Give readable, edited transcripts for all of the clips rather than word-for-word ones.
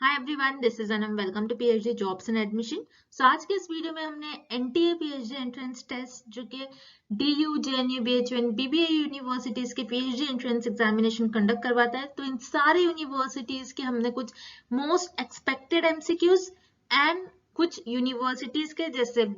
Hi everyone, this is Anam. Welcome to PhD jobs and admission. So आज के इस video में हमने एनटीए पीएचडी एंट्रेंस टेस्ट जो कि DU, JNU, BHU, BBA universities के पीएचडी एंट्रेंस एग्जामिनेशन कंडक्ट करवाता है। तो इन सारे यूनिवर्सिटीज के हमने कुछ मोस्ट एक्सपेक्टेड एमसीक्यूज एंड कुछ यूनिवर्सिटीज के जैसे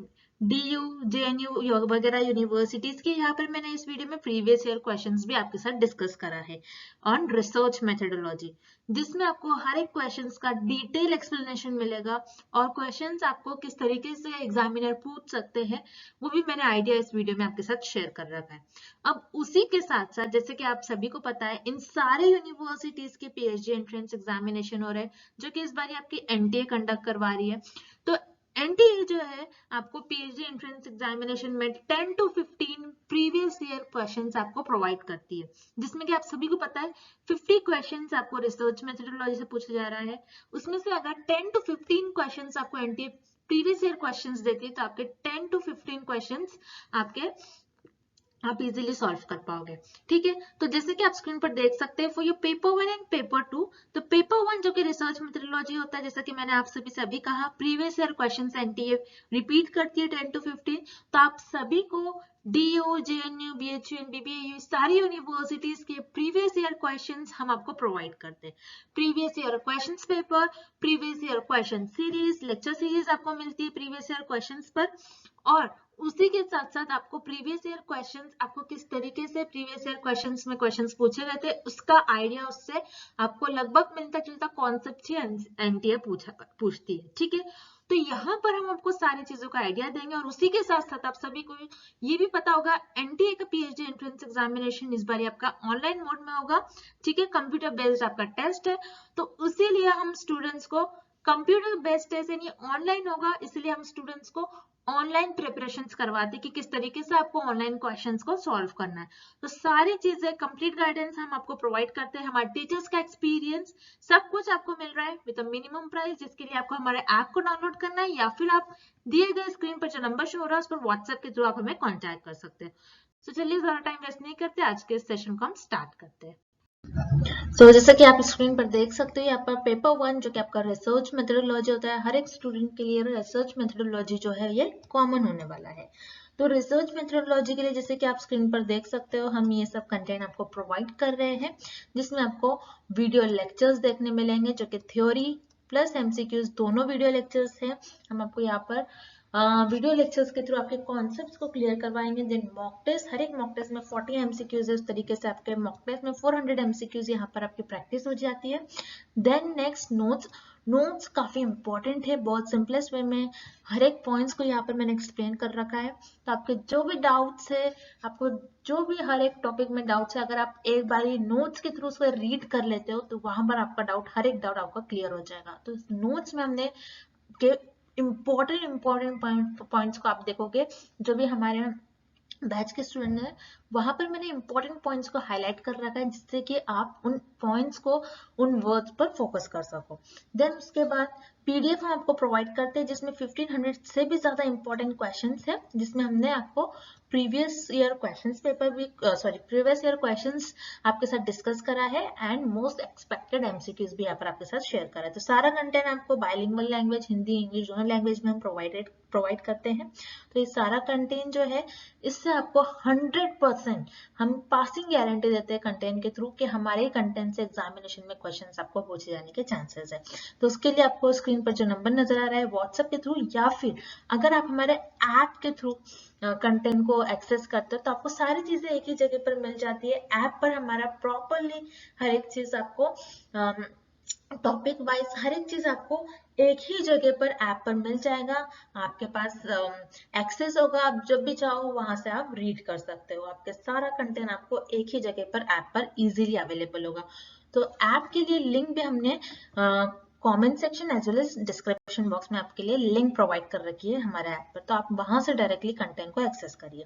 डीयू, जेएनयू वगैरह यूनिवर्सिटीज के यहाँ पर मैंने इस वीडियो में प्रीवियस ईयर क्वेश्चंस भी आपके साथ डिस्कस करा है ऑन रिसर्च मेथोडोलॉजी, जिसमें आपको हर एक क्वेश्चंस का डिटेल एक्सप्लेनेशन मिलेगा और क्वेश्चंस आपको किस तरीके से एग्जामिनर पूछ सकते हैं वो भी मैंने आइडिया इस वीडियो में आपके साथ शेयर कर रखा है। अब उसी के साथ साथ जैसे कि आप सभी को पता है, इन सारे यूनिवर्सिटीज के पीएचडी एंट्रेंस एग्जामिनेशन हो रहे हैं जो कि इस बार आपकी एनटीए कंडक्ट करवा रही है। तो एनटीए जो है आपको पीएचडी एंट्रेंस एग्जामिनेशन में 10 to 15 प्रीवियस ईयर क्वेश्चंस आपको प्रोवाइड करती है, जिसमें कि आप सभी को पता है 50 क्वेश्चंस आपको रिसर्च मेथोडोलॉजी से पूछा जा रहा है। उसमें से अगर 10 to 15 क्वेश्चंस आपको एनटीए प्रीवियस ईयर क्वेश्चंस देती है तो आपके 10 to 15 क्वेश्चंस आप इजीली सॉल्व कर पाओगे। ठीक है, तो जैसे कि आप स्क्रीन पर देख सकते हैं for your paper 1 and paper 2, तो पेपर 1 जो कि रिसर्च मेथोडोलॉजी होता है, जैसा कि मैंने आप सभी से अभी कहा, previous year questions NTA repeat करती है 10 to 15। तो आप सभी को DU, JNU, BHU and BBA सारी यूनिवर्सिटीज के प्रीवियस ईयर क्वेश्चंस हम आपको प्रोवाइड करते हैं। Previous year questions paper, previous year question series, lecture series आपको मिलती है प्रीवियस ईयर क्वेश्चंस पर, और उसी के साथ साथ आपको प्रीवियस ईयर क्वेश्चंस, आपको किस तरीके से प्रीवियस ईयर क्वेश्चंस में क्वेश्चंस पूछे गए थे उसका आइडिया, उससे आपको लगभग मिलता जुलता कॉन्सेप्ट ही एनटीए पूछती है। ठीक है, तो यहाँ पर हम आपको सारी चीजों का आइडिया देंगे और उसी के साथ साथ आप सभी को ये भी पता होगा एनटीए का पीएचडी एंट्रेंस एग्जामिनेशन इस बार आपका ऑनलाइन मोड में होगा। ठीक है, कंप्यूटर बेस्ड आपका टेस्ट है, तो इसीलिए हम स्टूडेंट्स को कंप्यूटर बेस्ड टेस्ट यानी ऑनलाइन होगा, इसलिए हम स्टूडेंट्स को ऑनलाइन प्रिपरेशंस करवाते कि किस तरीके से आपको ऑनलाइन क्वेश्चंस को सॉल्व करना है। तो सारी चीजें कंप्लीट गाइडेंस हम आपको प्रोवाइड करते हैं, हमारे टीचर्स का एक्सपीरियंस सब कुछ आपको मिल रहा है विद अ मिनिमम प्राइस, जिसके लिए आपको हमारे ऐप को डाउनलोड करना है या फिर आप दिए गए स्क्रीन पर जो नंबर शो हो रहा है उस पर व्हाट्सएप के थ्रू आप हमें कॉन्टैक्ट कर सकते हैं। तो चलिए ज्यादा टाइम वेस्ट नहीं करते, आज के इस सेशन को हम स्टार्ट करते हैं। जैसा कि आप स्क्रीन पर देख सकते हो, यहाँ पर पेपर 1 जो कि आपका रिसर्च मेथोडोलॉजी होता है, हर एक स्टूडेंट के लिए रिसर्च मेथोडोलॉजी जो है ये कॉमन होने वाला है। तो रिसर्च मेथोडोलॉजी के लिए जैसे कि आप स्क्रीन पर देख सकते हो, हम ये सब कंटेंट आपको प्रोवाइड कर रहे हैं, जिसमें आपको वीडियो लेक्चर्स देखने मिलेंगे जो कि थ्योरी प्लस एमसीक्यूज दोनों वीडियो लेक्चर्स हैं। हम आपको यहाँ पर वीडियो लेक्चर्स के थ्रू आपके कॉन्सेप्ट्स को क्लियर करवाएंगे। देन मॉक टेस्ट, हर एक मॉक टेस्ट में 40 एमसीक्यूज है, उस तरीके से आपके मॉक टेस्ट में 400 एमसीक्यूज यहाँ पर आपकी प्रैक्टिस हो जाती है। देन नेक्स्ट नोट्स काफी इंपॉर्टेंट है, बहुत सिंपलेस्ट वे में हर एक पॉइंट्स को यहाँ पर मैंने एक्सप्लेन कर रखा है। तो आपके जो भी डाउट्स है, आपको जो भी हर एक टॉपिक में डाउट्स है, अगर आप एक बार नोट्स के थ्रू उसको रीड कर लेते हो तो वहां पर आपका डाउट, हर एक डाउट आपका क्लियर हो जाएगा। तो नोट्स में हमने के इम्पोर्टेंट पॉइंट्स को आप देखोगे, जो भी हमारे बैच के स्टूडेंट हैं वहां पर मैंने इंपॉर्टेंट पॉइंट्स को हाईलाइट कर रखा है, जिससे कि आप उन पॉइंट्स को, उन वर्ड्स पर फोकस कर सको। देन उसके बाद पीडीएफ हम आपको प्रोवाइड करते हैं जिसमें 1500 से भी ज्यादा इंपॉर्टेंट क्वेश्चंस है, जिसमें हमने आपको प्रीवियस ईयर क्वेश्चंस पेपर भी प्रीवियस ईयर क्वेश्चंस आपके साथ डिस्कस करा है एंड मोस्ट एक्सपेक्टेड एमसीक्यूज भी यहाँ पर आपके साथ शेयर करा है। तो सारा कंटेंट आपको बाइलिंगुअल लैंग्वेज, हिंदी इंग्लिश दोनों लैंग्वेज में हम प्रोवाइड करते हैं। तो ये सारा कंटेंट जो है, इससे आपको 100% हम पासिंग गारंटी देते हैं कंटेंट के थ्रू कि हमारे कंटेंट से एग्जामिनेशन में क्वेश्चंस आपको पूछे जाने के चांसेस है। तो उसके लिए आपको स्क्रीन पर जो नंबर नजर आ रहा है व्हाट्सएप के थ्रू, या फिर अगर आप हमारे ऐप के थ्रू कंटेंट को एक्सेस करते हो तो आपको सारी चीजें एक ही जगह पर मिल जाती है। ऐप पर हमारा प्रॉपरली हर एक चीज आपको टॉपिक वाइज हर एक चीज आपको एक ही जगह पर ऐप पर मिल जाएगा। आपके पास एक्सेस होगा, आप जब भी चाहो वहां से आप रीड कर सकते हो। आपके सारा कंटेंट आपको एक ही जगह पर ऐप पर इजीली अवेलेबल होगा। तो ऐप के लिए लिंक भी हमने comment section as well as description box में आपके लिए लिंक प्रोवाइड कर रखी है हमारे ऐप पर, तो आप वहां से डायरेक्टली कंटेंट को एक्सेस करिए।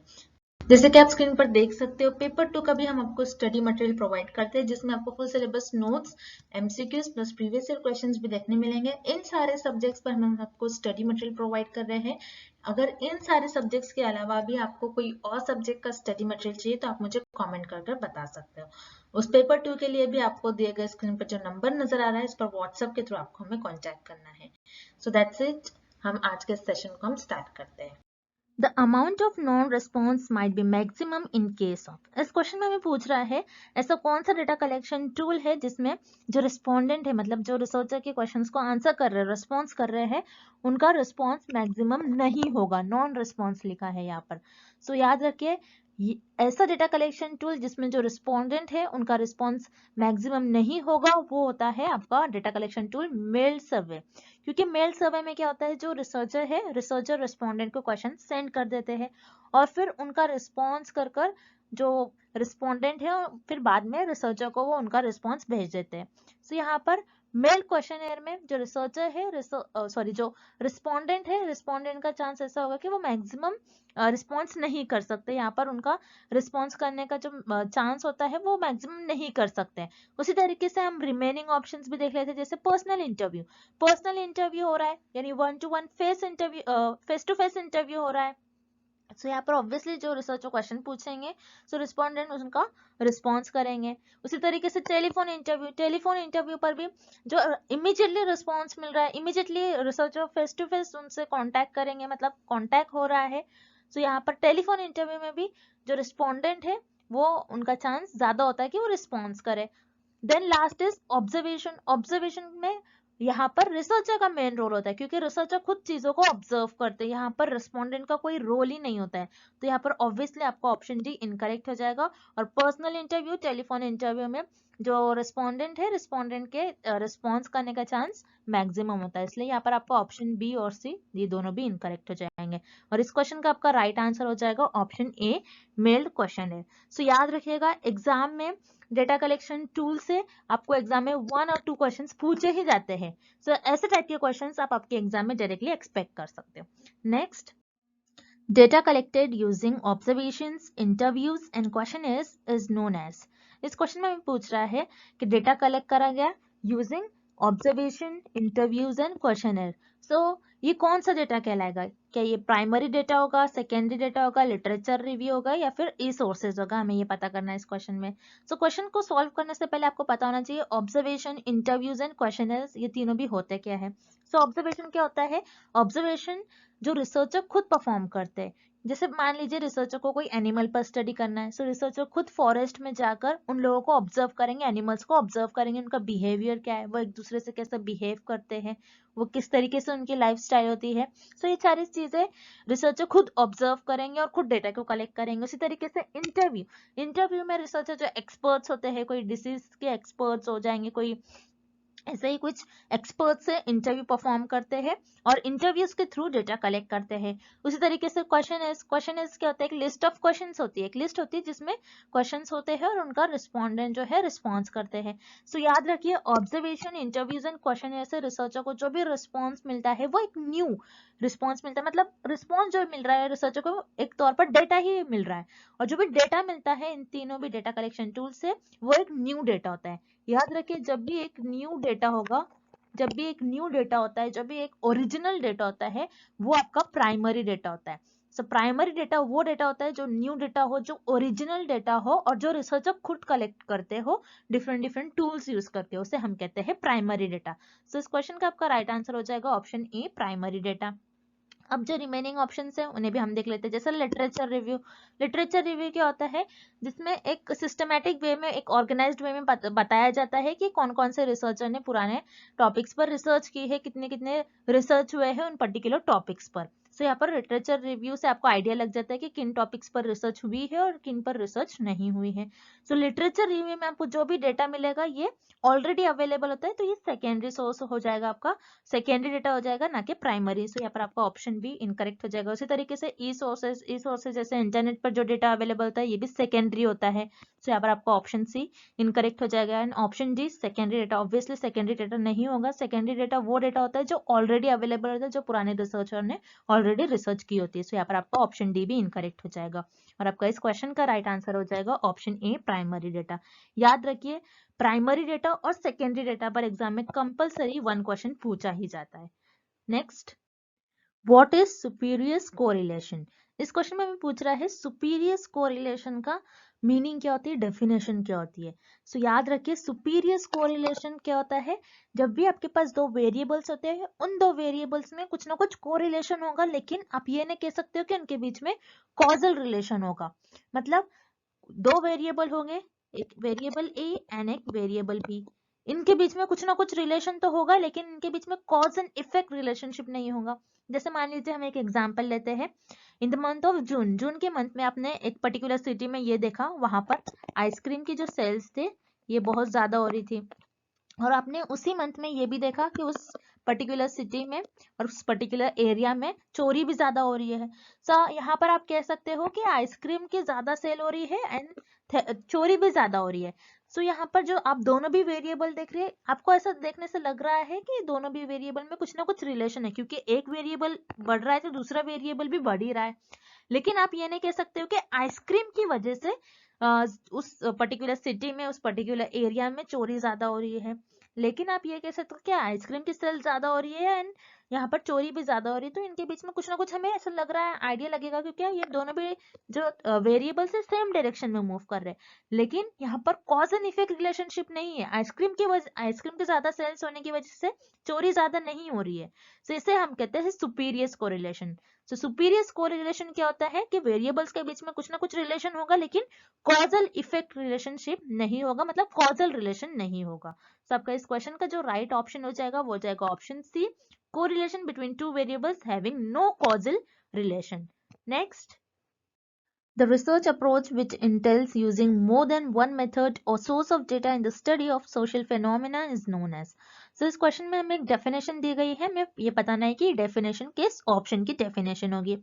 जैसे कि आप स्क्रीन पर देख सकते हो, पेपर 2 का भी हम आपको स्टडी मटेरियल प्रोवाइड करते हैं, जिसमें आपको full syllabus notes, MCQs plus previous year questions भी देखने मिलेंगे। इन सारे सब्जेक्ट्स पर हम आपको स्टडी मटेरियल प्रोवाइड कर रहे हैं। अगर इन सारे सब्जेक्ट्स के अलावा भी आपको कोई और सब्जेक्ट का स्टडी मटेरियल चाहिए तो आप मुझे कॉमेंट कर बता सकते हो। उस पेपर 2 के लिए भी आपको दिए गए स्क्रीन पर जो नंबर नजर आ रहा है, इस पर व्हाट्सएप के थ्रू आपको हमें कॉन्टैक्ट करना है। So that's it. हम आज के सेशन को हम स्टार्ट करते हैं। The amount of non-response might be maximum in case of. इस क्वेश्चन में हमें पूछ रहा है ऐसा कौन सा डेटा कलेक्शन टूल है जिसमें जो रिस्पोंडेंट है, मतलब जो रिसर्चर के क्वेश्चंस को आंसर कर रहे हैं, रिस्पॉन्स कर रहे हैं, उनका रिस्पॉन्स मैक्सिमम नहीं होगा। नॉन रिस्पॉन्स लिखा है यहाँ पर। सो याद रखिए, ऐसा डेटा कलेक्शन टूल जिसमें जो रिस्पोंडेंट है उनका रिस्पॉन्स मैक्सिमम नहीं होगा, वो होता है आपका डेटा कलेक्शन टूल मेल सर्वे। क्योंकि मेल सर्वे में क्या होता है, जो रिसर्चर है, रिसर्चर रिस्पोंडेंट को क्वेश्चन सेंड कर देते हैं और फिर उनका रिस्पॉन्स कर जो रिस्पोंडेंट है फिर बाद में रिसर्चर को वो उनका रिस्पॉन्स भेज देते हैं। सो यहाँ पर मेल क्वेश्चनर में जो रिसर्चर है, जो रिस्पोंडेंट है, रिस्पोंडेंट का चांस ऐसा होगा कि वो मैक्सिमम रिस्पॉन्स नहीं कर सकते। यहाँ पर उनका रिस्पॉन्स करने का जो चांस होता है वो मैक्सिमम नहीं कर सकते। उसी तरीके से हम रिमेनिंग ऑप्शंस भी देख लेते हैं, जैसे पर्सनल इंटरव्यू हो रहा है, यानी 1-to-1 face to face interview हो रहा है। सो यहाँ पर ऑब्वियसली जो रिसर्चर क्वेश्चन पूछेंगे सो रिस्पोंडेंट उनका रिस्पॉन्स करेंगे। उसी तरीके से टेलीफोन इंटरव्यू पर भी जो इमीडिएटली रिस्पॉन्स मिल रहा है, immediately researcher face to face उनसे कांटेक्ट करेंगे, मतलब कांटेक्ट हो रहा है। सो यहाँ पर टेलीफोन इंटरव्यू में भी जो रिस्पोंडेंट है वो उनका चांस ज्यादा होता है कि वो रिस्पॉन्स करे। देन लास्ट इज ऑब्जर्वेशन में यहाँ पर रिसर्चर का मेन रोल होता है, क्योंकि रिसर्चर खुद चीजों को ऑब्जर्व करते हैं, यहाँ पर रिस्पोंडेंट का कोई रोल ही नहीं होता है। तो यहाँ पर ऑब्वियसली आपका ऑप्शन डी इनकरेक्ट हो जाएगा। और पर्सनल इंटरव्यू, टेलीफोन इंटरव्यू में जो रिस्पोंडेंट है, रिस्पोंडेंट के रिस्पॉन्स करने का चांस मैक्सिमम होता है, इसलिए यहाँ पर आपका ऑप्शन बी और सी ये दोनों भी इनकरेक्ट हो जाएंगे। और इस क्वेश्चन का आपका राइट आंसर हो जाएगा ऑप्शन ए, मेल्ड क्वेश्चन है। सो याद रखिएगा, एग्जाम में डेटा कलेक्शन टूल से आपको एग्जाम में 1 और 2 क्वेश्चंस पूछे ही जाते हैं। सो ऐसे टाइप के क्वेश्चंस आप आपके एग्जाम में डायरेक्टली एक्सपेक्ट कर सकते हो। Next, data collected using observations, interviews and questionnaires is known as. इस क्वेश्चन में हमें पूछ रहा है कि डेटा कलेक्ट करा गया using observation, interviews and questionnaire. So ये कौन सा डेटा कहलाएगा? क्या ये प्राइमरी डेटा होगा, सेकेंडरी डेटा होगा, लिटरेचर रिव्यू होगा या फिर ई सोर्सेज होगा? हमें ये पता करना है इस क्वेश्चन में। सो क्वेश्चन को सॉल्व करने से पहले आपको पता होना चाहिए ऑब्जर्वेशन, इंटरव्यूज एंड क्वेश्चनर्स ये तीनों भी होते क्या है। सो ऑब्जर्वेशन क्या होता है? ऑब्जर्वेशन जो रिसर्चर खुद परफॉर्म करते हैं। जैसे मान लीजिए रिसर्चर को कोई एनिमल पर स्टडी करना है, सो रिसर्चर खुद फॉरेस्ट में जाकर उन लोगों को ऑब्जर्व करेंगे, एनिमल्स को ऑब्जर्व करेंगे, उनका बिहेवियर क्या है, वो एक दूसरे से कैसे बिहेव करते हैं, वो किस तरीके से उनकी लाइफस्टाइल होती है। सो ये सारी चीजें रिसर्चर खुद ऑब्जर्व करेंगे और खुद डेटा को कलेक्ट करेंगे। उसी तरीके से इंटरव्यू में रिसर्चर जो एक्सपर्ट्स होते हैं, कोई डिसीज के एक्सपर्ट्स हो जाएंगे, कोई ऐसे ही कुछ एक्सपर्ट से इंटरव्यू परफॉर्म करते हैं और इंटरव्यूज के थ्रू डेटा कलेक्ट करते हैं। उसी तरीके से क्वेश्चन इज क्या होता है? एक लिस्ट ऑफ क्वेश्चंस होती है, एक लिस्ट होती है जिसमें क्वेश्चंस होते हैं और उनका रिस्पोंडेंट जो है रिस्पॉन्स करते हैं। सो याद रखिए, ऑब्जर्वेशन, इंटरव्यूज एंड क्वेश्चन से रिसर्चर को जो भी रिस्पॉन्स मिलता है वो एक न्यू रिस्पॉन्स मिलता है, मतलब रिस्पॉन्स जो मिल रहा है रिसर्चर को एक तौर पर डेटा ही मिल रहा है। और जो भी डेटा मिलता है इन तीनों भी डेटा कलेक्शन टूल से वो एक न्यू डेटा होता है। याद रखिए, जब भी एक न्यू डेटा होता है, जब भी एक ओरिजिनल डेटा होता है, वो आपका प्राइमरी डेटा होता है। सो प्राइमरी डेटा वो डेटा होता है जो न्यू डेटा हो, जो ओरिजिनल डेटा हो और जो रिसर्चर खुद कलेक्ट करते हो डिफरेंट टूल्स यूज करके, उसे हम कहते हैं प्राइमरी डेटा। सो इस क्वेश्चन का आपका राइट आंसर हो जाएगा ऑप्शन ए, प्राइमरी डेटा। अब जो रिमेनिंग ऑप्शंस हैं उन्हें भी हम देख लेते हैं। जैसे लिटरेचर रिव्यू क्या होता है? जिसमें एक सिस्टमैटिक वे में, एक ऑर्गेनाइज्ड वे में बताया जाता है कि कौन कौन से रिसर्चर ने पुराने टॉपिक्स पर रिसर्च की है, कितने कितने रिसर्च हुए हैं उन पर्टिकुलर टॉपिक्स पर। सो यहाँ पर लिटरेचर रिव्यू से आपको आइडिया लग जाता है कि किन टॉपिक्स पर रिसर्च हुई है और किन पर रिसर्च नहीं हुई है। सो लिटरेचर रिव्यू में आपको जो भी डेटा मिलेगा ये ऑलरेडी अवेलेबल होता है, तो ये सेकेंडरी सोर्स हो जाएगा, आपका सेकेंडरी डेटा हो जाएगा, ना कि प्राइमरी। सो यहाँ पर आपका ऑप्शन भी इनकरेक्ट हो जाएगा। उसी तरीके से ई सोर्सेज जैसे इंटरनेट पर जो डेटा अवेलेबल होता है ये भी सेकेंडरी होता है। सो यहाँ पर आपका ऑप्शन सी इनकरेक्ट हो जाएगा and option D secondary data. Obviously secondary data नहीं होगा। सेकेंडरी डेटा वो डेटा होता है जो ऑलरेडी अवेलेबल होता है, जो पुराने रिसर्चर ने ऑलरेडी रिसर्च की होती है। सो यहाँ पर आपका ऑप्शन डी भी इनकरेक्ट हो जाएगा और आपका इस क्वेश्चन का राइट आंसर हो जाएगा ऑप्शन ए प्राइमरी डेटा। याद रखिए प्राइमरी डेटा और सेकेंडरी डेटा पर एग्जाम में कंपलसरी 1 क्वेश्चन पूछा ही जाता है। Next, what is spurious correlation. इस क्वेश्चन में हमें पूछ रहा है सुपीरियस कोरिलेशन का मीनिंग क्या होती है, डेफिनेशन क्या होती है। सो याद रखिए सुपीरियस कोरिलेशन क्या होता है, जब भी आपके पास दो वेरिएबल्स होते हैं उन दो वेरिएबल्स में कुछ ना कुछ कोरिलेशन होगा, लेकिन आप ये नहीं कह सकते हो कि उनके बीच में कॉजल रिलेशन होगा। मतलब दो वेरिएबल होंगे, एक वेरिएबल ए एंड एक वेरिएबल बी, इनके बीच में कुछ ना कुछ रिलेशन तो होगा लेकिन इनके बीच में कॉज एंड इफेक्ट रिलेशनशिप नहीं होगा। जैसे मान लीजिए हम एक एग्जांपल लेते हैं, in the month of June, जून के मंथ में आपने एक पर्टिकुलर सिटी में ये देखा, वहां पर आइसक्रीम की जो सेल्स थे ये बहुत ज्यादा हो रही थी, और आपने उसी मंथ में ये भी देखा कि उस पर्टिकुलर सिटी में और उस पर्टिकुलर एरिया में चोरी भी ज्यादा हो रही है। सो यहाँ पर आप कह सकते हो कि आइसक्रीम की ज्यादा सेल हो रही है एंड चोरी भी ज्यादा हो रही है। सो यहाँ पर जो आप दोनों भी वेरिएबल देख रहे हैं, आपको ऐसा देखने से लग रहा है कि दोनों भी वेरिएबल में कुछ ना कुछ रिलेशन है, क्योंकि एक वेरिएबल बढ़ रहा है तो दूसरा वेरिएबल भी बढ़ ही रहा है। लेकिन आप ये नहीं कह सकते हो कि आइसक्रीम की वजह से उस पर्टिकुलर सिटी में उस पर्टिकुलर एरिया में चोरी ज्यादा हो रही है। लेकिन आप ये कह सकते हो कि आइसक्रीम की सेल ज्यादा हो रही है एंड यहाँ पर चोरी भी ज्यादा हो रही है, तो इनके बीच में कुछ ना कुछ हमें ऐसा लग रहा है, आइडिया लगेगा, क्योंकि ये दोनों भी जो वेरिएबल्स है सेम डायरेक्शन में मूव कर रहे हैं। लेकिन यहाँ पर कॉज एंड इफेक्ट रिलेशनशिप नहीं है, आइसक्रीम के ज्यादा सेल्स होने की वजह से चोरी ज्यादा नहीं हो रही है। तो इसे हम कहते हैं सुपीरियस कोरिलेशन। तो सुपीरियस कोरिलेशन क्या होता है कि वेरिएबल्स के बीच में कुछ ना कुछ रिलेशन होगा लेकिन कॉजल इफेक्ट रिलेशनशिप नहीं होगा, मतलब कॉजल रिलेशन नहीं होगा। तो आपका इस क्वेश्चन का जो राइट ऑप्शन हो जाएगा वो हो जाएगा option C, correlation between two variables having no causal relation. Next, the research approach which entails using more than one method or source of data in the study of social phenomena is known as। So इस question में हमें एक definition दी गई है, हमें ये बताना है कि डेफिनेशन किस ऑप्शन की डेफिनेशन होगी।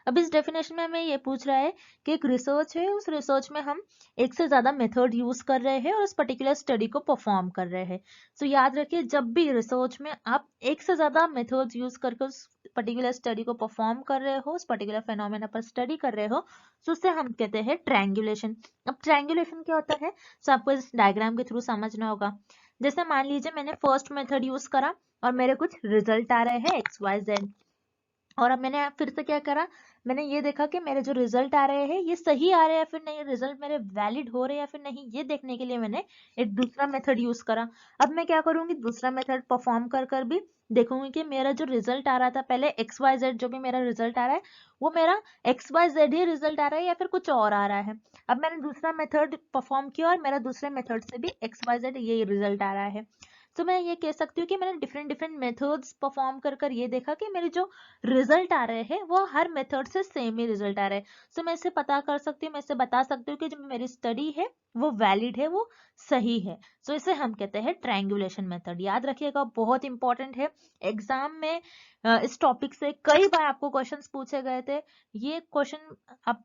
अब इस डेफिनेशन में हमें ये पूछ रहा है कि एक रिसर्च है, उस रिसर्च में हम एक से ज्यादा मेथड यूज कर रहे हैं और उस पर्टिकुलर स्टडी को परफॉर्म कर रहे हैं। सो याद रखिए जब भी रिसर्च में आप एक से ज्यादा मेथड्स यूज करके उस पर्टिकुलर स्टडी को परफॉर्म कर रहे हो, उस पर्टिकुलर फेनोमेना पर स्टडी कर रहे हो, तो उसे हम कहते हैं ट्रायंगुलेशन। अब ट्रायंगुलेशन क्या होता है, तो आपको इस डायग्राम के थ्रू समझना होगा। जैसे मान लीजिए मैंने फर्स्ट मेथड यूज करा और मेरे कुछ रिजल्ट आ रहे हैं XYZ, और अब मैंने फिर से क्या करा, मैंने ये देखा कि मेरे जो रिजल्ट आ रहे हैं ये सही आ रहे हैं या फिर नहीं, रिजल्ट मेरे वैलिड हो रहे हैं या फिर नहीं, ये देखने के लिए मैंने एक दूसरा मेथड यूज करा। अब मैं क्या करूंगी, दूसरा मेथड परफॉर्म कर कर भी देखूंगी कि मेरा जो रिजल्ट आ रहा था पहले XYZ, जो भी मेरा रिजल्ट आ रहा है वो मेरा XYZ ही रिजल्ट आ रहा है या फिर कुछ और आ रहा है। अब मैंने दूसरा मेथड परफॉर्म किया और मेरा दूसरे मेथड से भी XYZ ये रिजल्ट आ रहा है। तो मैं ये कह सकती हूँ कि मैंने डिफरेंट मेथड्स परफॉर्म कर कर ये देखा कि मेरे जो रिजल्ट आ रहे हैं वो हर मेथड से सेम ही रिजल्ट आ रहे हैं। सो मैं इससे पता कर सकती हूँ, मैं इससे बता सकती हूँ कि जो मेरी स्टडी है वो वैलिड है, वो सही है। सो इसे हम कहते हैं ट्रायंगुलेशन मेथड। याद रखिएगा बहुत इंपॉर्टेंट है, एग्जाम में इस टॉपिक से कई बार आपको क्वेश्चंस पूछे गए थे। ये क्वेश्चन आप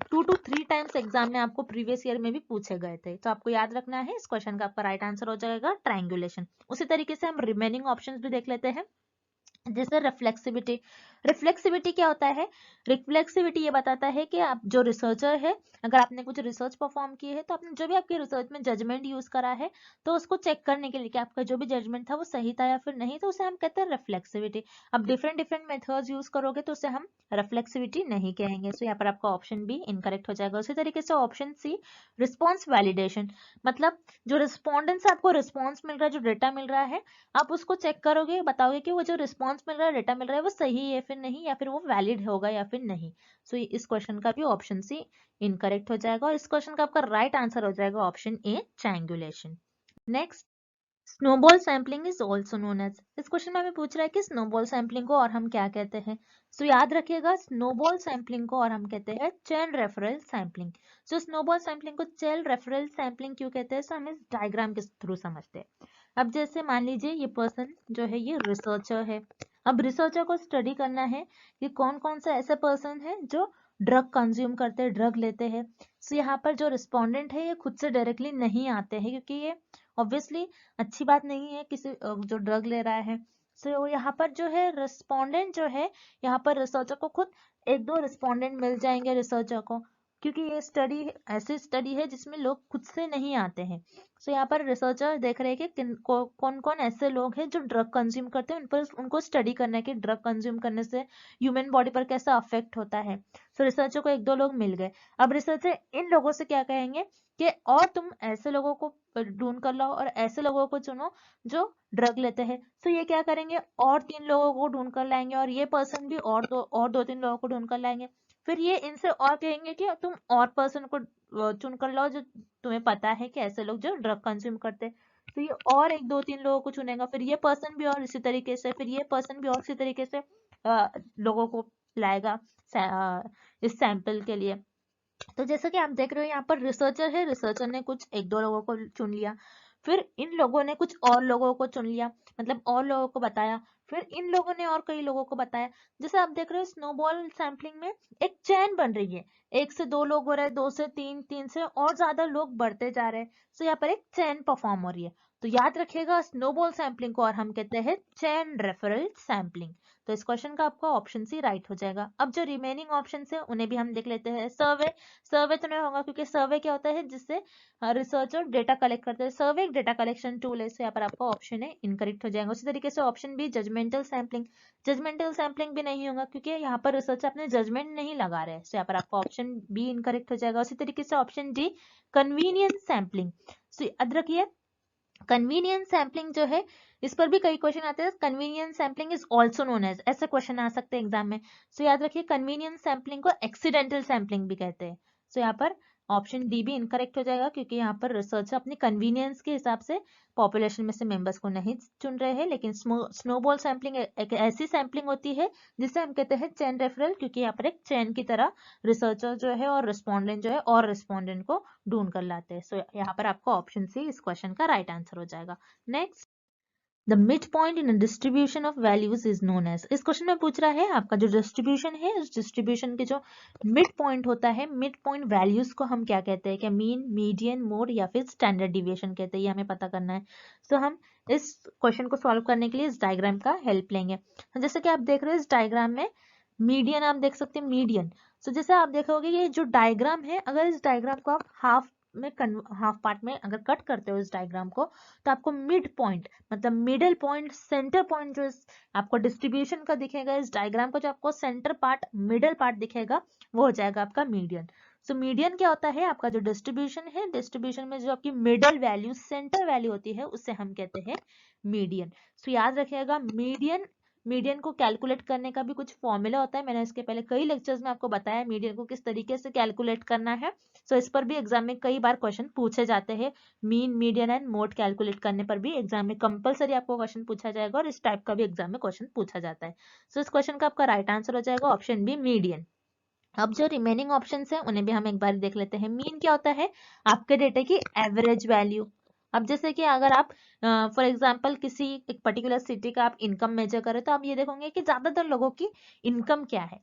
2 to 3 टाइम्स एग्जाम में आपको प्रीवियस ईयर में भी पूछे गए थे, तो आपको याद रखना है। इस क्वेश्चन का आपका राइट आंसर हो जाएगा ट्रायंगुलेशन। उसी तरीके से हम रिमेनिंग ऑप्शंस भी देख लेते हैं। जैसे रिफ्लेक्सिविटी, रिफ्लेक्सिविटी क्या होता है, रिफ्लेक्सिविटी ये बताता है कि आप जो रिसर्चर है, अगर आपने कुछ रिसर्च परफॉर्म की है तो आपने जो भी आपके रिसर्च में जजमेंट यूज करा है तो उसको चेक करने के लिए कि आपका जो भी जजमेंट था वो सही था या फिर नहीं, तो उसे हम कहते हैं रिफ्लेक्सिविटी। अब डिफरेंट मेथड्स यूज करोगे तो उसे हम रिफ्लेक्सिविटी नहीं कहेंगे। सो यहाँ पर आपका ऑप्शन बी इनकरेक्ट हो जाएगा। उसी तरीके से ऑप्शन सी रिस्पॉन्स वैलिडेशन, मतलब जो रिस्पॉन्डेंट से आपको रिस्पॉन्स मिल रहा है, जो डेटा मिल रहा है, आप उसको चेक करोगे, बताओगे कि वो जो रिस्पॉन्स मिल रहा है, डेटा मिल रहा है, वो सही है फिर नहीं, या फिर वो वैलिड होगा या फिर नहीं। सो इस क्वेश्चन का भी ऑप्शन सी इनकरेक्ट हो जाएगा और इस क्वेश्चन का आपका राइट आंसर हो जाएगा option A triangulation. Next, snowball sampling is also known as. इस क्वेश्चन में हमें पूछ रहा है कि स्नोबॉल सैम्पलिंग को और हम क्या कहते हैं। सो याद रखिएगा स्नोबॉल सैम्पलिंग को और हम कहते हैं चेन रेफरल सैम्पलिंग। सो स्नोबॉल सैम्पलिंग को चेन रेफरल सैम्पलिंग क्यों कहते हैं, सो हम इस डायग्राम के थ्रू समझते हैं। अब जैसे मान लीजिए ये पर्सन जो है ये रिसर्चर है। अब रिसर्चर को स्टडी करना है कि कौन कौन से ऐसे पर्सन है जो ड्रग कंज्यूम करते हैं, ड्रग लेते हैं। सो यहाँ पर जो रिस्पोंडेंट है ये खुद से डायरेक्टली नहीं आते हैं, क्योंकि ये ऑब्वियसली अच्छी बात नहीं है किसी जो ड्रग ले रहा है। सो यहाँ पर जो है रिस्पोंडेंट जो है, यहाँ पर रिसर्चर को खुद एक दो रिस्पोंडेंट मिल जाएंगे रिसर्चर को, क्योंकि ये स्टडी ऐसी स्टडी है जिसमें लोग खुद से नहीं आते हैं। सो यहाँ पर रिसर्चर देख रहे हैं कि कौन कौन ऐसे लोग हैं जो ड्रग कंज्यूम करते हैं, उन पर उनको स्टडी करना है कि ड्रग कंज्यूम करने से ह्यूमन बॉडी पर कैसा अफेक्ट होता है। सो रिसर्चर को एक दो लोग मिल गए। अब रिसर्चर इन लोगों से क्या कहेंगे कि और तुम ऐसे लोगों को ढूंढ कर लाओ और ऐसे लोगों को चुनो जो ड्रग लेते हैं। सो ये क्या करेंगे, और 3 लोगों को ढूंढ कर लाएंगे, और ये पर्सन भी और दो तीन लोगों को ढूंढ कर लाएंगे। फिर ये इनसे और कहेंगे कि तुम और पर्सन को चुन कर लाओ जो तुम्हें पता है कि ऐसे लोग जो ड्रग कंज्यूम करते हैं। तो ये और एक दो तीन लोगों को चुनेगा, फिर ये पर्सन भी और इसी तरीके से, फिर ये पर्सन भी और इसी तरीके से लोगों को लाएगा इस सैंपल के लिए। तो जैसा कि आप देख रहे हो यहाँ पर रिसर्चर है, रिसर्चर ने कुछ एक दो लोगों को चुन लिया, फिर इन लोगों ने कुछ और लोगों को चुन लिया, मतलब और लोगों को बताया, फिर इन लोगों ने और कई लोगों को बताया। जैसे आप देख रहे हो स्नोबॉल सैंपलिंग में एक चेन बन रही है, 1 से 2 लोग हो रहे हैं, 2 से 3, 3 से और ज्यादा लोग बढ़ते जा रहे हैं। तो यहाँ पर एक चेन परफॉर्म हो रही है। तो याद रखिएगा स्नोबॉल सैंपलिंग को और हम कहते हैं चेन रेफरल सैंपलिंग। तो इस क्वेश्चन का आपका ऑप्शन सी राइट हो जाएगा। अब जो रिमेनिंग ऑप्शन है उन्हें भी हम देख लेते हैं। सर्वे, सर्वे तो नहीं होगा क्योंकि सर्वे क्या होता है जिससे रिसर्चर डेटा कलेक्ट करते हैं। सर्वे एक डेटा कलेक्शन टूल है, यहाँ पर आपका ऑप्शन है इनकरेक्ट हो जाएगा। उसी तरीके से option B judgmental sampling, judgmental sampling भी नहीं होगा क्योंकि यहाँ पर रिसर्चर अपने जजमेंट नहीं लगा रहे हैं। यहाँ पर आपका ऑप्शन बी इनकरेक्ट हो जाएगा। उसी तरीके से ऑप्शन डी कन्वीनियंस सैंपलिंग। याद रखिए कन्वीनियंस सैंपलिंग जो है इस पर भी कई क्वेश्चन आते हैं। Convenience sampling is also known as, ऐसे क्वेश्चन आ सकते हैं एग्जाम में। याद रखिए कन्वीनियंस सैंपलिंग को एक्सीडेंटल सैंपलिंग भी कहते हैं। यहाँ पर ऑप्शन डी भी इनकरेक्ट हो जाएगा क्योंकि यहाँ पर रिसर्चर अपनी कन्वीनियंस के हिसाब से पॉपुलेशन में से मेंबर्स को नहीं चुन रहे हैं। लेकिन स्नोबॉल सैंपलिंग एक ऐसी सैंपलिंग होती है जिसे हम कहते हैं चेन रेफरल, क्योंकि यहाँ पर एक चेन की तरह रिसर्चर जो है और रिस्पोंडेंट जो है और रिस्पोंडेंट को ढूंढ कर लाते हैं। यहाँ पर आपका ऑप्शन सी इस क्वेश्चन का राइट आंसर हो जाएगा। Next, the mid point in distribution of values is known as. इस क्वेश्चन में पूछ रहा है आपका जो डिस्ट्रीब्यूशन है, इस डिस्ट्रीब्यूशन के जो मिड पॉइंट होता है, मिड पॉइंट वैल्यूज को हम क्या कहते हैं, क्या मीन, मीडियन, मोड या फिर स्टैंडर्ड डिविएशन कहते हैं, ये हमें पता करना है। तो हम इस क्वेश्चन को सॉल्व करने के लिए इस डायग्राम का हेल्प लेंगे। जैसे कि आप देख रहे हो इस डायग्राम में मीडियन आप देख सकते हैं, मीडियन। जैसे आप देखोगे ये जो डायग्राम है, अगर इस डायग्राम को आप हाफ पार्ट में अगर कट करते हो इस डायग्राम को, तो आपको मिड पॉइंट मतलब मिडिल पॉइंट, सेंटर पॉइंट जो आपको डिस्ट्रीब्यूशन का दिखेगा इस डायग्राम का, जो आपको सेंटर पार्ट, मिडिल पार्ट दिखेगा वो हो जाएगा आपका मीडियन। मीडियन क्या होता है, आपका जो डिस्ट्रीब्यूशन है, डिस्ट्रीब्यूशन में जो आपकी मिडिल वैल्यू, सेंटर वैल्यू होती है उससे हम कहते हैं मीडियन। याद रखिएगा मीडियन को कैलकुलेट करने का भी कुछ फॉर्मूला होता है। मैंने इसके पहले कई लेक्चर्स में आपको बताया मीडियन को किस तरीके से कैलकुलेट करना है। इस पर भी एग्जाम में कई बार क्वेश्चन पूछे जाते हैं। Mean, median and mode calculate करने पर भी एग्जाम में कंपलसरी आपको क्वेश्चन पूछा जाएगा और इस टाइप का भी एग्जाम में क्वेश्चन पूछा जाता है। इस क्वेश्चन का आपका राइट आंसर हो जाएगा ऑप्शन बी, मीडियन। अब जो रिमेनिंग ऑप्शंस हैं उन्हें भी हम एक बार देख लेते हैं। मीन क्या होता है, आपके डेटा की एवरेज वैल्यू। अब जैसे कि अगर आप फॉर एग्जांपल किसी एक पर्टिकुलर सिटी का आप इनकम मेजर करें तो आप ये देखोगे कि ज्यादातर लोगों की इनकम क्या है।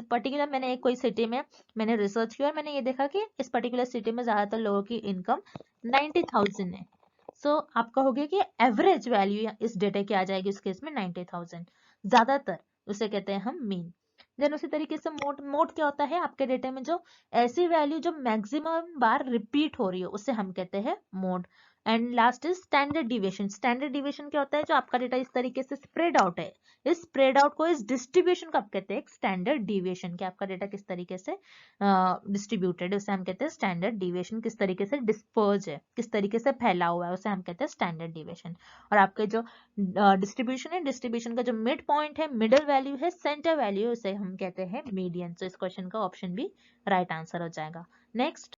पर्टिकुलर मैंने कोई सिटी में मैंने रिसर्च किया और मैंने ये देखा कि इस पर्टिकुलर सिटी में ज्यादातर लोगों की इनकम 90,000 है। आप कहोगे कि एवरेज वैल्यू इस डेटा की आ जाएगी उस केस में 90,000, ज्यादातर, उसे कहते हैं हम मीन। देन उसी तरीके से मोड क्या होता है, आपके डेटा में जो ऐसी वैल्यू जो मैक्सिमम बार रिपीट हो रही है उसे हम कहते हैं mode. And last is standard deviation. Standard deviation क्या होता है, जो आपका डेटा इस तरीके से स्प्रेड आउट है, इस स्प्रेड आउट को, इस डिस्ट्रीब्यूशन को आप कहते हैं स्टैंडर्ड डिविएशन। कि आपका डेटा किस तरीके से डिस्ट्रीब्यूटेड है उसे हम कहते हैं स्टैंडर्ड डिविएशन। किस तरीके से डिस्पर्ज है, किस तरीके से फैला हुआ है उसे हम कहते हैं स्टैंडर्ड डिविएशन। और आपके जो डिस्ट्रीब्यूशन है, डिस्ट्रीब्यूशन का जो मिड पॉइंट है, मिडिल वैल्यू है, सेंटर वैल्यू, उसे हम कहते हैं मीडियन। इस क्वेश्चन का ऑप्शन भी राइट आंसर हो जाएगा। Next,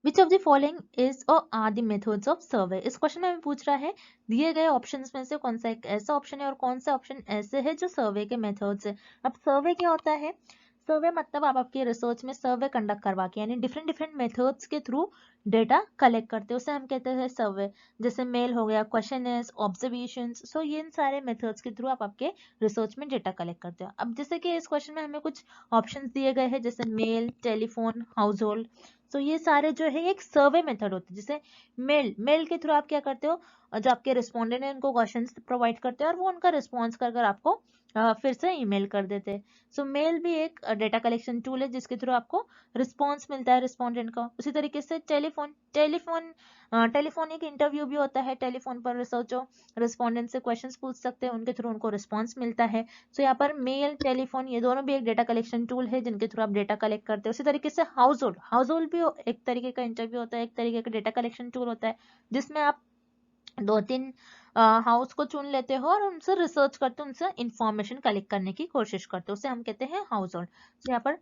Which of the following is or are the methods of survey? इस क्वेश्चन में हमें पूछ रहा है दिए गए ऑप्शंस में से कौन सा एक ऐसा ऑप्शन है और कौन सा ऑप्शन ऐसे है जो सर्वे के मेथड्स है। अब सर्वे क्या होता है, सर्वे मतलब आप आपके रिसर्च में सर्वे कंडक्ट करवा के, यानी डिफरेंट डिफरेंट मेथड्स के थ्रू डेटा कलेक्ट करते हैं, उसे हम कहते हैं सर्वे। जैसे मेल हो गया, क्वेश्चनर्स, ऑब्जर्वेशंस, सो ये इन सारे मेथड्स के थ्रू आप आपके रिसर्च में डेटा कलेक्ट करते हो। अब जैसे कि इस क्वेश्चन में हमें कुछ ऑप्शंस दिए गए हैं, जैसे मेल, टेलीफोन, हाउस होल्ड। तो ये सारे जो है एक सर्वे मेथड होते हैं। जैसे मेल के थ्रू आप क्या करते हो, जो आपके रिस्पोंडेंट है उनको क्वेश्चंस प्रोवाइड करते हो और वो उनका रिस्पॉन्स कर कर आपको फिर से ईमेल कर देते हैं। सो मेल भी एक डेटा कलेक्शन टूल है जिसके थ्रू आपको रिस्पॉन्स मिलता है रिस्पोंडेंट का। उसी तरीके से टेलीफोनिक इंटरव्यू भी होता है। टेलीफोन पर रिसर्चर रिस्पोंडेंट से क्वेश्चंस पूछ सकते हैं, उनके थ्रू उनको रिस्पॉन्स मिलता है। सो यहाँ पर मेल, टेलीफोन ये दोनों भी एक डेटा कलेक्शन टूल है जिनके थ्रू आप डेटा कलेक्ट करते हो। उसी तरीके से हाउस होल्ड भी एक तरीके का इंटरव्यू होता है, एक तरीके का डेटा कलेक्शन टूल होता है, जिसमें आप 2-3 हाउस को चुन लेते हो और उनसे रिसर्च करते हो, उनसे इंफॉर्मेशन कलेक्ट करने की कोशिश करते हो, उसे हम कहते हैं हाउस होल्ड। तो यहाँ पर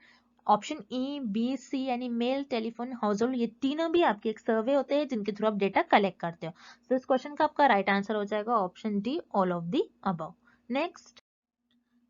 ऑप्शन ई, बी, सी यानी मेल, टेलीफोन, हाउस होल्ड, ये तीनों भी आपके एक सर्वे होते हैं जिनके थ्रू आप डेटा कलेक्ट करते हो। तो इस क्वेश्चन का आपका राइट आंसर हो जाएगा option D, all of the above. Next,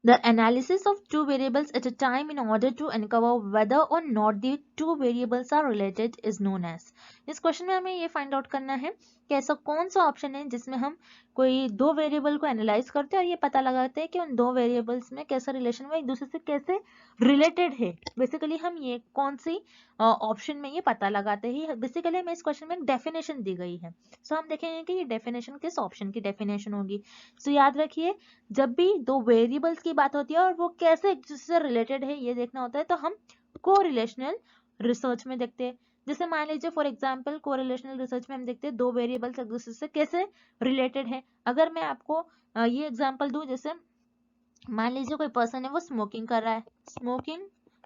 the analysis of two variables at a time in order to uncover whether or not the two variables are related is known as। इस question में हमें ये find out करना है कि ऐसा कौन सा ऑप्शन है जिसमें हम कोई दो वेरिएबल को एनालाइज करते हैं और ये पता लगाते हैं कि उन दो वेरिएबल्स में कैसा रिलेशन है, एक दूसरे से कैसे रिलेटेड है। बेसिकली हम ये कौन सी ऑप्शन में ये पता लगाते हैं। बेसिकली हमें इस क्वेश्चन में एक डेफिनेशन दी गई है। सो हम देखेंगे कि ये डेफिनेशन किस ऑप्शन की डेफिनेशन होगी। सो याद रखिए, जब भी दो वेरिएबल्स की बात होती है और वो कैसे एक दूसरे से रिलेटेड है ये देखना होता है, तो हम कोरिलेशनल रिसर्च में देखते हैं। जैसे मान लीजिए फॉर एग्जांपल कोरिलेशनल रिसर्च में हम देखते हैं दो वेरिएबल्स एक दूसरे से कैसे रिलेटेड है। अगर मैं आपको ये एग्जांपल दूं, जैसे मान लीजिए कोई पर्सन है वो स्मोकिंग कर रहा है,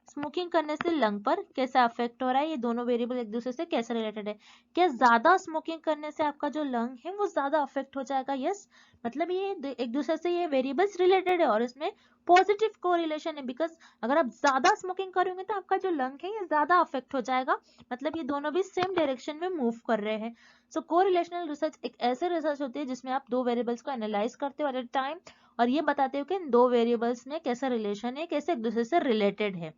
स्मोकिंग करने से लंग पर कैसा अफेक्ट हो रहा है, ये दोनों वेरिएबल एक दूसरे से कैसे रिलेटेड है। क्या ज्यादा स्मोकिंग करने से आपका जो लंग है वो ज्यादा अफेक्ट हो जाएगा? यस, मतलब ये एक दूसरे से ये वेरिएबल्स रिलेटेड है और इसमें पॉजिटिव कोरिलेशन है, बिकॉज अगर आप ज्यादा स्मोकिंग करोगे तो आपका जो लंग है ये ज्यादा अफेक्ट हो जाएगा, मतलब ये दोनों भी सेम डायरेक्शन में मूव कर रहे हैं। सो कोरिलेशनल रिसर्च एक ऐसे रिसर्च होती है जिसमें आप दो वेरिएबल्स को एनालाइज करते हो एट अ टाइम और ये बताते हो कि इन दो वेरिएबल्स में कैसा रिलेशन है, कैसे एक दूसरे से रिलेटेड है।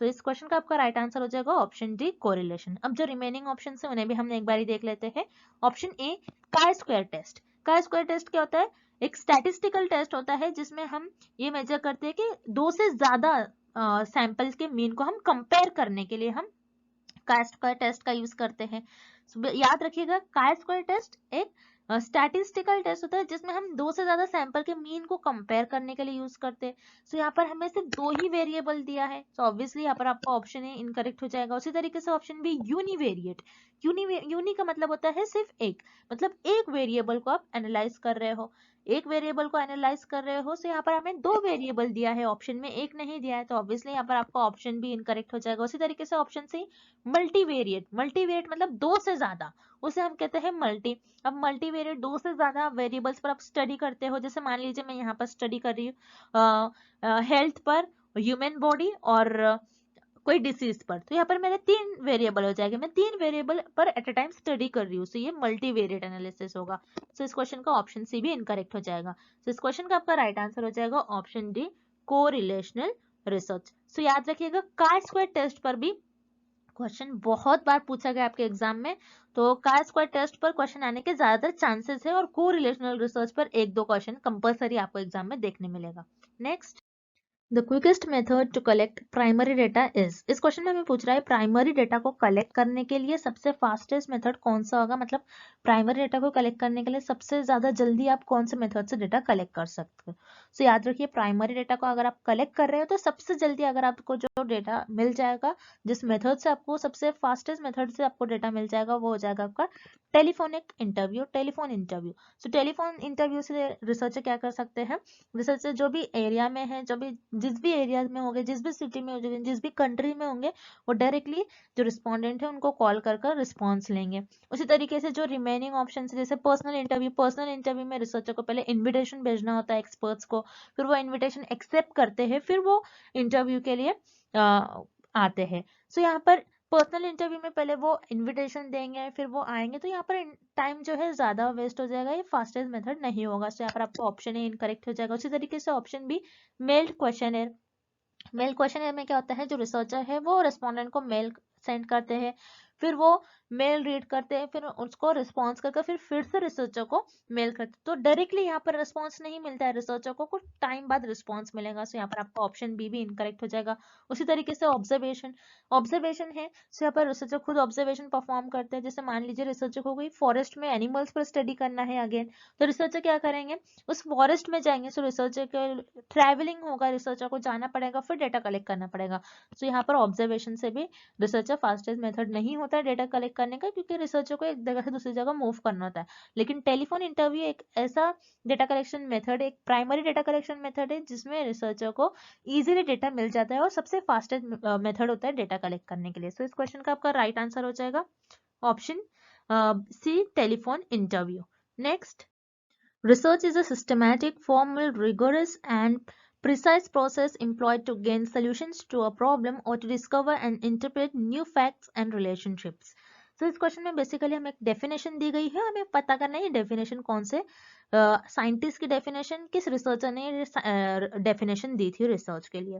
सो इस क्वेश्चन का आपका राइट आंसर हो जाएगा ऑप्शन डी, कोरिलेशन। अब जो रिमेनिंग ऑप्शन है उन्हें भी हमने एक बार देख लेते हैं। Option A, chi square test. Chi square test क्या होता है? एक स्टैटिस्टिकल टेस्ट होता है जिसमें हम ये मेजर करते हैं कि दो से ज्यादा सैंपल्स के मीन को हम कंपेयर करने के लिए हम काई स्क्वायर टेस्ट का यूज करते हैं। याद रखिएगा, काई स्क्वायर टेस्ट एक स्टैटिस्टिकल टेस्ट होता है जिसमें हम दो से ज्यादा सैंपल के मीन को कंपेयर करने के लिए यूज करते हैं। सो यहाँ पर हमें सिर्फ दो ही वेरिएबल दिया है, तो ऑब्वियसली यहाँ पर आपका ऑप्शन ए इनकरेक्ट हो जाएगा। उसी तरीके से ऑप्शन बी, यूनिवेरिएट। यूनी का मतलब होता है सिर्फ एक, मतलब एक वेरिएबल को आप एनालाइज कर रहे हो, एक वेरिएबल को एनालाइज कर रहे हो। सो यहाँ पर हमें दो वेरिएबल दिया है, ऑप्शन में एक नहीं दिया है, तो ऑब्वियसली यहाँ पर आपका ऑप्शन बी इनकरेक्ट हो जाएगा। उसी तरीके से ऑप्शन सी, मल्टीवेरिएट। मल्टीवेरिएट मतलब दो से ज्यादा, उसे हम कहते हैं मल्टी। अब मल्टीवेरिएट दो से ज्यादा वेरिएबल्स पर आप स्टडी करते हो। जैसे मान लीजिए मैं यहाँ पर स्टडी कर रही हूँ हेल्थ पर, ह्यूमन बॉडी और कोई डिसीज पर, तो यहाँ पर मेरे तीन वेरिएबल हो जाएंगे, मैं तीन वेरिएबल पर एट अ टाइम स्टडी कर रही हूँ। सो ये मल्टीवेरिएट एनालिसिस होगा। सो इस क्वेश्चन का ऑप्शन सी भी इनकरेक्ट हो जाएगा। सो इस क्वेश्चन का आपका राइट आंसर हो जाएगा ऑप्शन डी, कोरिलेशनल रिसर्च। सो याद रखिएगा, काई स्क्वायर टेस्ट पर भी क्वेश्चन बहुत बार पूछा गया आपके एग्जाम में, तो काई स्क्वायर टेस्ट पर क्वेश्चन आने के ज्यादातर चांसेस है और कोरिलेशनल रिसर्च पर एक दो क्वेश्चन कंपलसरी आपको एग्जाम में देखने मिलेगा। Next, the quickest method to collect primary data is. इस क्वेश्चन में हमें पूछ रहा है प्राइमरी डेटा को कलेक्ट करने के लिए सबसे फास्टेस्ट मेथड कौन सा होगा, मतलब प्राइमरी डेटा को कलेक्ट करने के लिए सबसे ज्यादा जल्दी आप कौन से मेथड से डेटा कलेक्ट कर सकते हो। सो याद रखिए, प्राइमरी डेटा को अगर आप कलेक्ट कर रहे हो तो सबसे जल्दी अगर आपको जो डेटा मिल जाएगा, जिस मेथड से आपको सबसे फास्टेस्ट मेथड से आपको डेटा मिल जाएगा, वो हो जाएगा आपका टेलीफोनिक इंटरव्यू, टेलीफोन इंटरव्यू। सो टेलीफोन इंटरव्यू से रिसर्चर क्या कर सकते हैं, रिसर्चर जो भी एरिया में है, जिस भी एरिया में होंगे, जिस भी सिटी में होंगे, जिस भी कंट्री में होंगे, वो डायरेक्टली जो रिस्पोंडेंट है उनको कॉल कर रिस्पॉन्स लेंगे। उसी तरीके से जो रिमेनिंग ऑप्शन है, जैसे पर्सनल इंटरव्यू में रिसर्चर को पहले इन्विटेशन भेजना होता है एक्सपर्ट्स को, फिर वो इन्विटेशन एक्सेप्ट करते हैं, फिर वो इंटरव्यू के लिए आते हैं। सो यहाँ पर पर्सनल इंटरव्यू में पहले वो इन्विटेशन देंगे, फिर वो आएंगे, तो यहाँ पर टाइम जो है ज्यादा वेस्ट हो जाएगा, ये फास्टेस्ट मेथड नहीं होगा। सो यहाँ पर आपको ऑप्शन ए इनकरेक्ट हो जाएगा। उसी तरीके से option B, mailed questionnaire. Mail question में क्या होता है, जो रिसर्चर है वो रेस्पोंडेंट को मेल सेंड करते हैं, फिर वो मेल रीड करते हैं, फिर उसको रिस्पॉन्स करके फिर से रिसर्चर को मेल करते हैं। तो डायरेक्टली यहाँ पर रिस्पॉन्स नहीं मिलता है रिसर्चर को, कुछ टाइम बाद रिस्पॉन्स मिलेगा। सो यहाँ पर आपका ऑप्शन बी भी इनकरेक्ट हो जाएगा। उसी तरीके से ऑब्जर्वेशन है, सो यहाँ पर रिसर्चर खुद ऑब्जर्वेशन परफॉर्म करते हैं। जैसे मान लीजिए रिसर्चर को कोई फॉरेस्ट में एनिमल्स पर स्टडी करना है अगेन, तो रिसर्चर क्या करेंगे, उस फॉरेस्ट में जाएंगे। सो रिसर्चर के ट्रैवलिंग होगा, रिसर्चर को जाना पड़ेगा, फिर डेटा कलेक्ट करना पड़ेगा। सो यहाँ पर ऑब्जर्वेशन से भी रिसर्चर फास्टेस्ट मेथड नहीं होता है डेटा कलेक्ट करने का, क्योंकि रिसर्चर को एक जगह से दूसरी जगह मूव करना होता है। लेकिन टेलीफोन इंटरव्यू एक ऐसा डेटा कलेक्शन मेथड, एक प्राइमरी डेटा कलेक्शन मेथड है जिसमें रिसर्चर को इजीली डेटा मिल जाता है और सबसे फास्टेस्ट मेथड होता है डेटा कलेक्ट करने के लिए। सो इस क्वेश्चन का आपका राइट आंसर हो जाएगा option C, telephone interview. Next, research is a systematic, formal, rigorous, and precise process employed to gain solutions to a problem or to discover and interpret new facts and relationships. So इस question में basically हमें एक definition दी गई है, हमें पता करना है ये डेफिनेशन कौन से साइंटिस्ट की डेफिनेशन, किस रिसर्चर ने डेफिनेशन दी थी रिसर्च के लिए।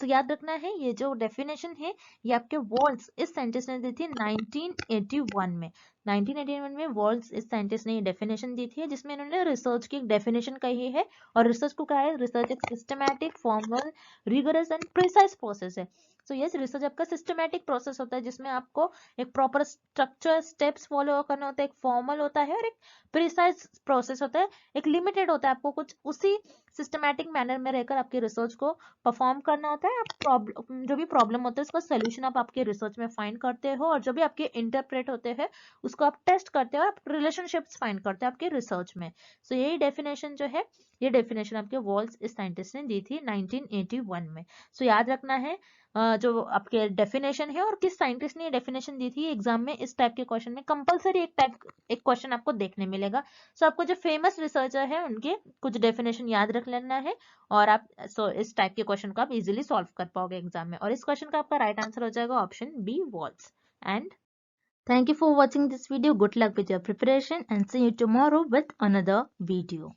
तो याद रखना है ये जो डेफिनेशन है ये आपके वॉल्स इस साइंटिस्ट ने दी थी 1981 में। 1981 में वॉल्स इस साइंटिस्ट ने ये डेफिनेशन दी थी, जिसमें इन्होंने रिसर्च की एक डेफिनेशन कही है। और रिसर्च को कहा है, रिसर्च एक systematic, formal, rigorous and precise process है। सो यस, रिसर्च आपका सिस्टमैटिक प्रोसेस होता है जिसमें आपको एक प्रॉपर स्ट्रक्चर, स्टेप्स फॉलो करना होता है, एक फॉर्मल होता है और एक प्रिसाइज प्रोसेस होता है, एक लिमिटेड होता है। आपको कुछ उसी सिस्टमैटिक मैनर में रहकर आपकी रिसर्च को परफॉर्म करना होता है। आप प्रॉब्लम, जो भी प्रॉब्लम होता है उसका सोल्यूशन आप आपके रिसर्च में फाइंड करते हो, और जो भी आपके इंटरप्रेट होते हैं उसको आप टेस्ट करते हो, आप रिलेशनशिप्स फाइंड करते हो आपके रिसर्च में। सो यही डेफिनेशन जो है, ये डेफिनेशन आपके वॉल्स इस साइंटिस्ट ने दी थी 1981 में। सो याद रखना है जो आपके डेफिनेशन है और किस साइंटिस्ट ने ये डेफिनेशन दी थी, एग्जाम में इस टाइप के क्वेश्चन में कंपलसरी एक क्वेश्चन आपको देखने मिलेगा। सो आपको जो फेमस रिसर्चर है उनके कुछ डेफिनेशन याद रख लेना है, और आप इस टाइप के क्वेश्चन को आप इजीली सॉल्व कर पाओगे एग्जाम में। और इस क्वेश्चन का आपका राइट आंसर हो जाएगा option B, walls. And thank you for watching this video. Good luck with your preparation and see you tomorrow with another video.